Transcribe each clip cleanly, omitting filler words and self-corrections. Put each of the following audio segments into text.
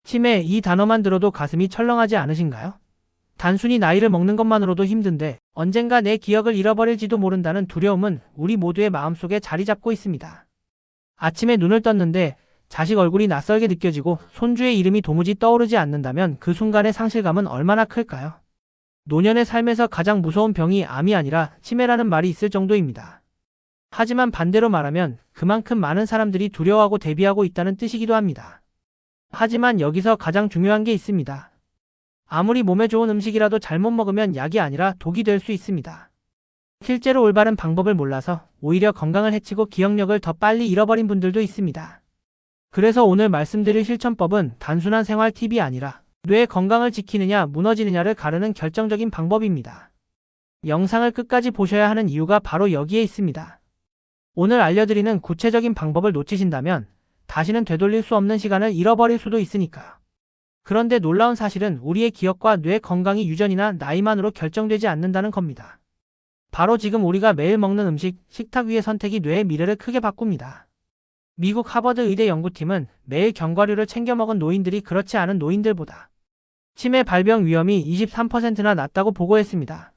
치매, 이 단어만 들어도 가슴이 철렁하지 않으신가요? 단순히 나이를 먹는 것만으로도 힘든데 언젠가 내 기억을 잃어버릴지도 모른다는 두려움은 우리 모두의 마음속에 자리 잡고 있습니다. 아침에 눈을 떴는데 자식 얼굴이 낯설게 느껴지고 손주의 이름이 도무지 떠오르지 않는다면 그 순간의 상실감은 얼마나 클까요? 노년의 삶에서 가장 무서운 병이 암이 아니라 치매라는 말이 있을 정도입니다. 하지만 반대로 말하면 그만큼 많은 사람들이 두려워하고 대비하고 있다는 뜻이기도 합니다. 하지만 여기서 가장 중요한 게 있습니다. 아무리 몸에 좋은 음식이라도 잘못 먹으면 약이 아니라 독이 될 수 있습니다. 실제로 올바른 방법을 몰라서 오히려 건강을 해치고 기억력을 더 빨리 잃어버린 분들도 있습니다. 그래서 오늘 말씀드릴 실천법은 단순한 생활 팁이 아니라 뇌의 건강을 지키느냐 무너지느냐를 가르는 결정적인 방법입니다. 영상을 끝까지 보셔야 하는 이유가 바로 여기에 있습니다. 오늘 알려드리는 구체적인 방법을 놓치신다면 다시는 되돌릴 수 없는 시간을 잃어버릴 수도 있으니까요. 그런데 놀라운 사실은 우리의 기억과 뇌 건강이 유전이나 나이만으로 결정되지 않는다는 겁니다. 바로 지금 우리가 매일 먹는 음식, 식탁 위의 선택이 뇌의 미래를 크게 바꿉니다. 미국 하버드 의대 연구팀은 매일 견과류를 챙겨 먹은 노인들이 그렇지 않은 노인들보다 치매 발병 위험이 23%나 낮다고 보고했습니다.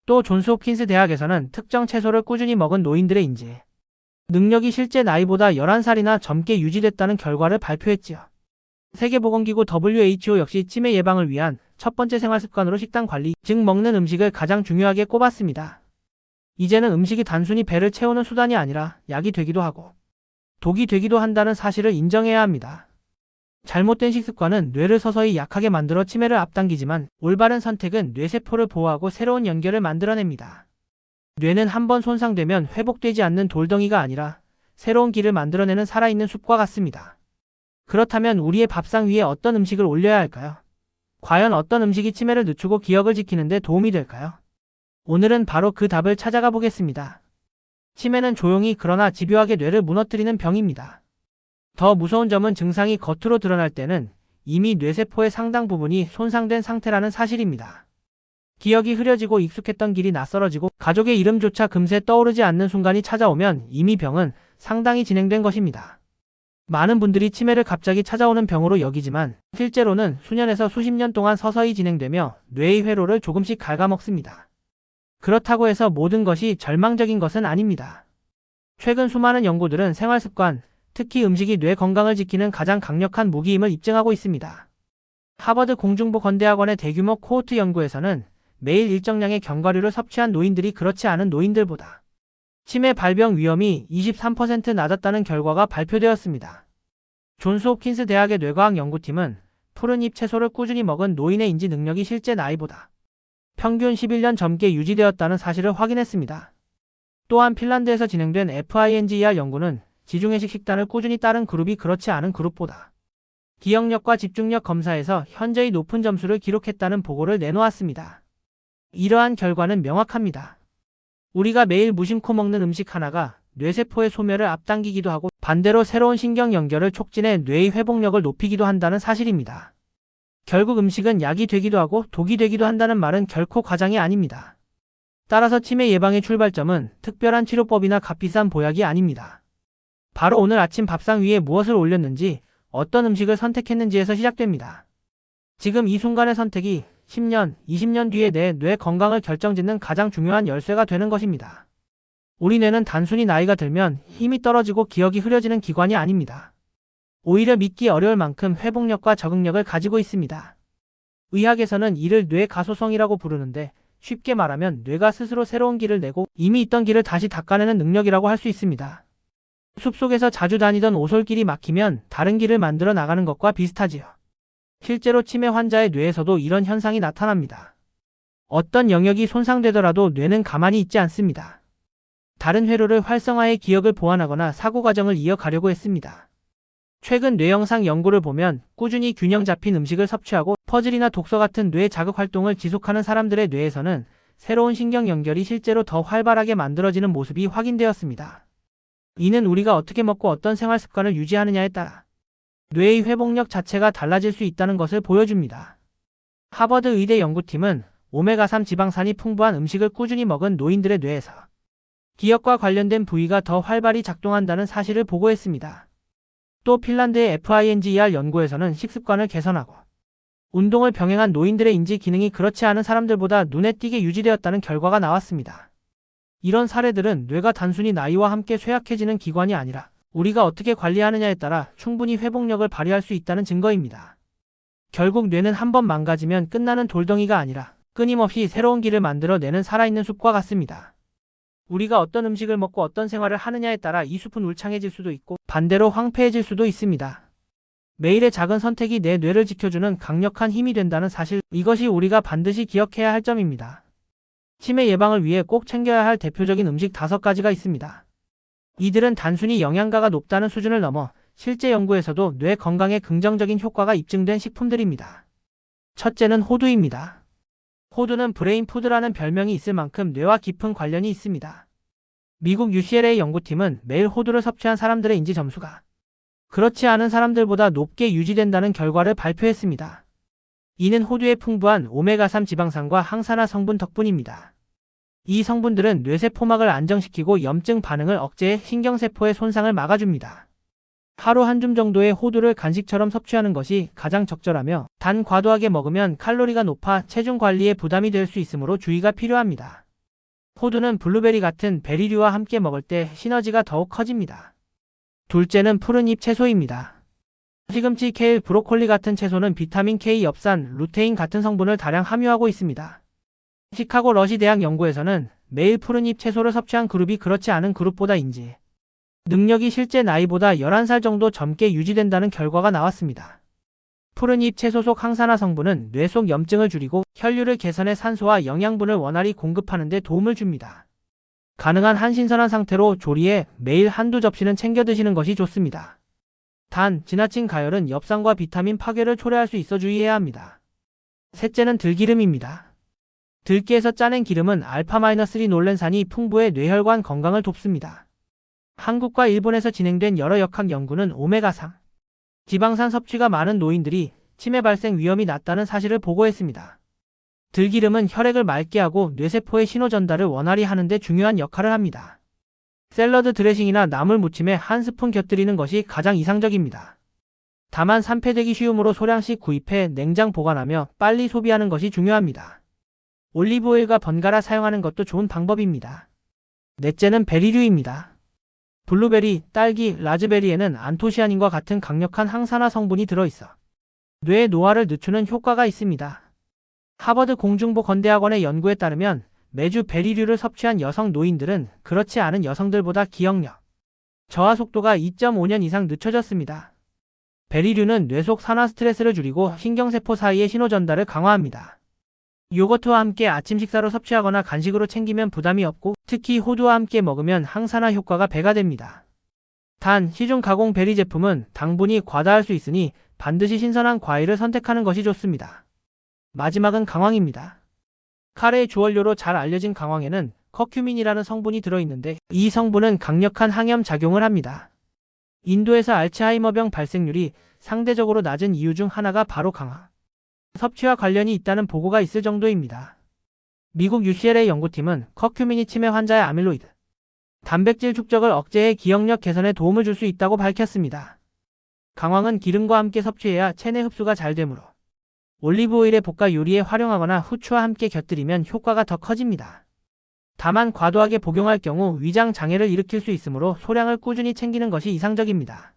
또 존스 홉킨스 대학에서는 특정 채소를 꾸준히 먹은 노인들의 인지 능력이 실제 나이보다 11살이나 젊게 유지됐다는 결과를 발표했지요. 세계보건기구 WHO 역시 치매 예방을 위한 첫 번째 생활습관으로 식단 관리, 즉 먹는 음식을 가장 중요하게 꼽았습니다. 이제는 음식이 단순히 배를 채우는 수단이 아니라 약이 되기도 하고 독이 되기도 한다는 사실을 인정해야 합니다. 잘못된 식습관은 뇌를 서서히 약하게 만들어 치매를 앞당기지만 올바른 선택은 뇌세포를 보호하고 새로운 연결을 만들어냅니다. 뇌는 한번 손상되면 회복되지 않는 돌덩이가 아니라 새로운 길을 만들어내는 살아있는 숲과 같습니다. 그렇다면 우리의 밥상 위에 어떤 음식을 올려야 할까요? 과연 어떤 음식이 치매를 늦추고 기억을 지키는 데 도움이 될까요? 오늘은 바로 그 답을 찾아가 보겠습니다. 치매는 조용히 그러나 집요하게 뇌를 무너뜨리는 병입니다. 더 무서운 점은 증상이 겉으로 드러날 때는 이미 뇌세포의 상당 부분이 손상된 상태라는 사실입니다. 기억이 흐려지고 익숙했던 길이 낯설어지고 가족의 이름조차 금세 떠오르지 않는 순간이 찾아오면 이미 병은 상당히 진행된 것입니다. 많은 분들이 치매를 갑자기 찾아오는 병으로 여기지만 실제로는 수년에서 수십 년 동안 서서히 진행되며 뇌의 회로를 조금씩 갉아먹습니다. 그렇다고 해서 모든 것이 절망적인 것은 아닙니다. 최근 수많은 연구들은 생활습관, 특히 음식이 뇌 건강을 지키는 가장 강력한 무기임을 입증하고 있습니다. 하버드 공중보건대학원의 대규모 코호트 연구에서는 매일 일정량의 견과류를 섭취한 노인들이 그렇지 않은 노인들보다 치매 발병 위험이 23% 낮았다는 결과가 발표되었습니다. 존스 홉킨스 대학의 뇌과학 연구팀은 푸른 잎 채소를 꾸준히 먹은 노인의 인지 능력이 실제 나이보다 평균 11년 젊게 유지되었다는 사실을 확인했습니다. 또한 핀란드에서 진행된 FINGER 연구는 지중해식 식단을 꾸준히 따른 그룹이 그렇지 않은 그룹보다 기억력과 집중력 검사에서 현저히 높은 점수를 기록했다는 보고를 내놓았습니다. 이러한 결과는 명확합니다. 우리가 매일 무심코 먹는 음식 하나가 뇌세포의 소멸을 앞당기기도 하고 반대로 새로운 신경 연결을 촉진해 뇌의 회복력을 높이기도 한다는 사실입니다. 결국 음식은 약이 되기도 하고 독이 되기도 한다는 말은 결코 과장이 아닙니다. 따라서 치매 예방의 출발점은 특별한 치료법이나 값비싼 보약이 아닙니다. 바로 오늘 아침 밥상 위에 무엇을 올렸는지, 어떤 음식을 선택했는지에서 시작됩니다. 지금 이 순간의 선택이 10년, 20년 뒤에 내 뇌 건강을 결정짓는 가장 중요한 열쇠가 되는 것입니다. 우리 뇌는 단순히 나이가 들면 힘이 떨어지고 기억이 흐려지는 기관이 아닙니다. 오히려 믿기 어려울 만큼 회복력과 적응력을 가지고 있습니다. 의학에서는 이를 뇌 가소성이라고 부르는데 쉽게 말하면 뇌가 스스로 새로운 길을 내고 이미 있던 길을 다시 닦아내는 능력이라고 할 수 있습니다. 숲속에서 자주 다니던 오솔길이 막히면 다른 길을 만들어 나가는 것과 비슷하지요. 실제로 치매 환자의 뇌에서도 이런 현상이 나타납니다. 어떤 영역이 손상되더라도 뇌는 가만히 있지 않습니다. 다른 회로를 활성화해 기억을 보완하거나 사고 과정을 이어가려고 했습니다. 최근 뇌영상 연구를 보면 꾸준히 균형 잡힌 음식을 섭취하고 퍼즐이나 독서 같은 뇌 자극 활동을 지속하는 사람들의 뇌에서는 새로운 신경 연결이 실제로 더 활발하게 만들어지는 모습이 확인되었습니다. 이는 우리가 어떻게 먹고 어떤 생활 습관을 유지하느냐에 따라 뇌의 회복력 자체가 달라질 수 있다는 것을 보여줍니다. 하버드 의대 연구팀은 오메가3 지방산이 풍부한 음식을 꾸준히 먹은 노인들의 뇌에서 기억과 관련된 부위가 더 활발히 작동한다는 사실을 보고했습니다. 또 핀란드의 FINGER 연구에서는 식습관을 개선하고 운동을 병행한 노인들의 인지 기능이 그렇지 않은 사람들보다 눈에 띄게 유지되었다는 결과가 나왔습니다. 이런 사례들은 뇌가 단순히 나이와 함께 쇠약해지는 기관이 아니라 우리가 어떻게 관리하느냐에 따라 충분히 회복력을 발휘할 수 있다는 증거입니다. 결국 뇌는 한번 망가지면 끝나는 돌덩이가 아니라 끊임없이 새로운 길을 만들어내는 살아있는 숲과 같습니다. 우리가 어떤 음식을 먹고 어떤 생활을 하느냐에 따라 이 숲은 울창해질 수도 있고 반대로 황폐해질 수도 있습니다. 매일의 작은 선택이 내 뇌를 지켜주는 강력한 힘이 된다는 사실, 이것이 우리가 반드시 기억해야 할 점입니다. 치매 예방을 위해 꼭 챙겨야 할 대표적인 음식 5가지가 있습니다. 이들은 단순히 영양가가 높다는 수준을 넘어 실제 연구에서도 뇌 건강에 긍정적인 효과가 입증된 식품들입니다. 첫째는 호두입니다. 호두는 브레인 푸드라는 별명이 있을 만큼 뇌와 깊은 관련이 있습니다. 미국 UCLA 연구팀은 매일 호두를 섭취한 사람들의 인지 점수가 그렇지 않은 사람들보다 높게 유지된다는 결과를 발표했습니다. 이는 호두의 풍부한 오메가3 지방산과 항산화 성분 덕분입니다. 이 성분들은 뇌세포막을 안정시키고 염증 반응을 억제해 신경세포의 손상을 막아줍니다. 하루 한 줌 정도의 호두를 간식처럼 섭취하는 것이 가장 적절하며 단 과도하게 먹으면 칼로리가 높아 체중 관리에 부담이 될 수 있으므로 주의가 필요합니다. 호두는 블루베리 같은 베리류와 함께 먹을 때 시너지가 더욱 커집니다. 둘째는 푸른잎 채소입니다. 시금치, 케일, 브로콜리 같은 채소는 비타민 K, 엽산, 루테인 같은 성분을 다량 함유하고 있습니다. 시카고 러시 대학 연구에서는 매일 푸른잎 채소를 섭취한 그룹이 그렇지 않은 그룹보다 인지 능력이 실제 나이보다 11살 정도 젊게 유지된다는 결과가 나왔습니다. 푸른잎 채소 속 항산화 성분은 뇌 속 염증을 줄이고 혈류를 개선해 산소와 영양분을 원활히 공급하는 데 도움을 줍니다. 가능한 한 신선한 상태로 조리해 매일 한두 접시는 챙겨 드시는 것이 좋습니다. 단, 지나친 가열은 엽산과 비타민 파괴를 초래할 수 있어 주의해야 합니다. 셋째는 들기름입니다. 들깨에서 짜낸 기름은 알파-리놀렌산이 풍부해 뇌혈관 건강을 돕습니다. 한국과 일본에서 진행된 여러 역학 연구는 오메가3 지방산 섭취가 많은 노인들이 치매 발생 위험이 낮다는 사실을 보고했습니다. 들기름은 혈액을 맑게 하고 뇌세포의 신호 전달을 원활히 하는 데 중요한 역할을 합니다. 샐러드 드레싱이나 나물 무침에 한 스푼 곁들이는 것이 가장 이상적입니다. 다만 산패되기 쉬우므로 소량씩 구입해 냉장 보관하며 빨리 소비하는 것이 중요합니다. 올리브오일과 번갈아 사용하는 것도 좋은 방법입니다. 넷째는 베리류입니다. 블루베리, 딸기, 라즈베리에는 안토시아닌과 같은 강력한 항산화 성분이 들어있어 뇌의 노화를 늦추는 효과가 있습니다. 하버드 공중보건대학원의 연구에 따르면 매주 베리류를 섭취한 여성 노인들은 그렇지 않은 여성들보다 기억력 저하 속도가 2.5년 이상 늦춰졌습니다. 베리류는 뇌 속 산화 스트레스를 줄이고 신경세포 사이의 신호 전달을 강화합니다. 요거트와 함께 아침 식사로 섭취하거나 간식으로 챙기면 부담이 없고 특히 호두와 함께 먹으면 항산화 효과가 배가 됩니다. 단, 시중 가공 베리 제품은 당분이 과다할 수 있으니 반드시 신선한 과일을 선택하는 것이 좋습니다. 마지막은 강황입니다. 카레의 주원료로 잘 알려진 강황에는 커큐민이라는 성분이 들어있는데 이 성분은 강력한 항염 작용을 합니다. 인도에서 알츠하이머병 발생률이 상대적으로 낮은 이유 중 하나가 바로 강황 섭취와 관련이 있다는 보고가 있을 정도입니다. 미국 UCLA 연구팀은 커큐민이 치매 환자의 아밀로이드 단백질 축적을 억제해 기억력 개선에 도움을 줄 수 있다고 밝혔습니다. 강황은 기름과 함께 섭취해야 체내 흡수가 잘 되므로 올리브오일에 볶아 요리에 활용하거나 후추와 함께 곁들이면 효과가 더 커집니다. 다만 과도하게 복용할 경우 위장 장애를 일으킬 수 있으므로 소량을 꾸준히 챙기는 것이 이상적입니다.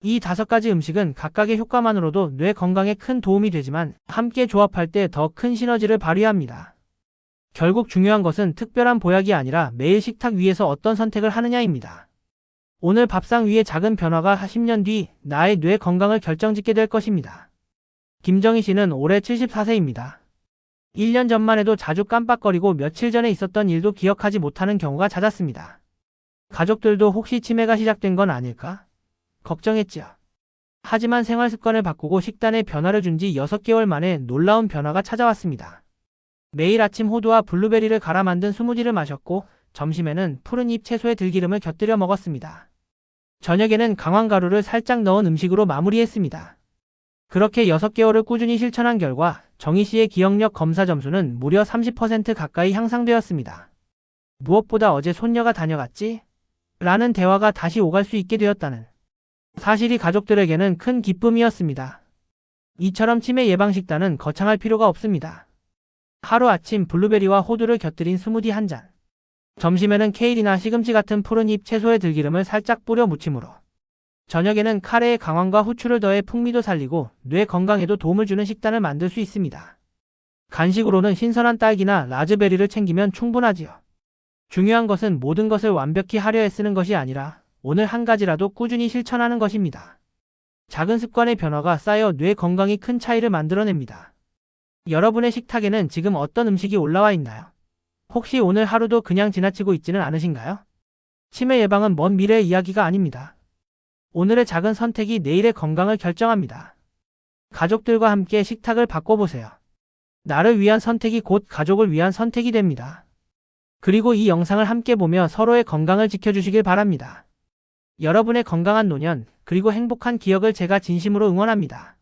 이 5가지 음식은 각각의 효과만으로도 뇌 건강에 큰 도움이 되지만 함께 조합할 때 더 큰 시너지를 발휘합니다. 결국 중요한 것은 특별한 보약이 아니라 매일 식탁 위에서 어떤 선택을 하느냐입니다. 오늘 밥상 위의 작은 변화가 10년 뒤 나의 뇌 건강을 결정짓게 될 것입니다. 김정희 씨는 올해 74세입니다. 1년 전만 해도 자주 깜빡거리고 며칠 전에 있었던 일도 기억하지 못하는 경우가 잦았습니다. 가족들도 혹시 치매가 시작된 건 아닐까? 걱정했지요. 하지만 생활 습관을 바꾸고 식단에 변화를 준 지 6개월 만에 놀라운 변화가 찾아왔습니다. 매일 아침 호두와 블루베리를 갈아 만든 스무디를 마셨고 점심에는 푸른잎 채소에 들기름을 곁들여 먹었습니다. 저녁에는 강황가루를 살짝 넣은 음식으로 마무리했습니다. 그렇게 6개월을 꾸준히 실천한 결과 정희 씨의 기억력 검사 점수는 무려 30% 가까이 향상되었습니다. 무엇보다 어제 손녀가 다녀갔지? 라는 대화가 다시 오갈 수 있게 되었다는 사실이 가족들에게는 큰 기쁨이었습니다. 이처럼 치매 예방 식단은 거창할 필요가 없습니다. 하루아침 블루베리와 호두를 곁들인 스무디 한 잔. 점심에는 케일이나 시금치 같은 푸른 잎 채소에 들기름을 살짝 뿌려 무침으로. 저녁에는 카레에 강황과 후추를 더해 풍미도 살리고 뇌 건강에도 도움을 주는 식단을 만들 수 있습니다. 간식으로는 신선한 딸기나 라즈베리를 챙기면 충분하지요. 중요한 것은 모든 것을 완벽히 하려 애쓰는 것이 아니라 오늘 한 가지라도 꾸준히 실천하는 것입니다. 작은 습관의 변화가 쌓여 뇌 건강이 큰 차이를 만들어냅니다. 여러분의 식탁에는 지금 어떤 음식이 올라와 있나요? 혹시 오늘 하루도 그냥 지나치고 있지는 않으신가요? 치매 예방은 먼 미래의 이야기가 아닙니다. 오늘의 작은 선택이 내일의 건강을 결정합니다. 가족들과 함께 식탁을 바꿔보세요. 나를 위한 선택이 곧 가족을 위한 선택이 됩니다. 그리고 이 영상을 함께 보며 서로의 건강을 지켜주시길 바랍니다. 여러분의 건강한 노년, 그리고 행복한 기억을 제가 진심으로 응원합니다.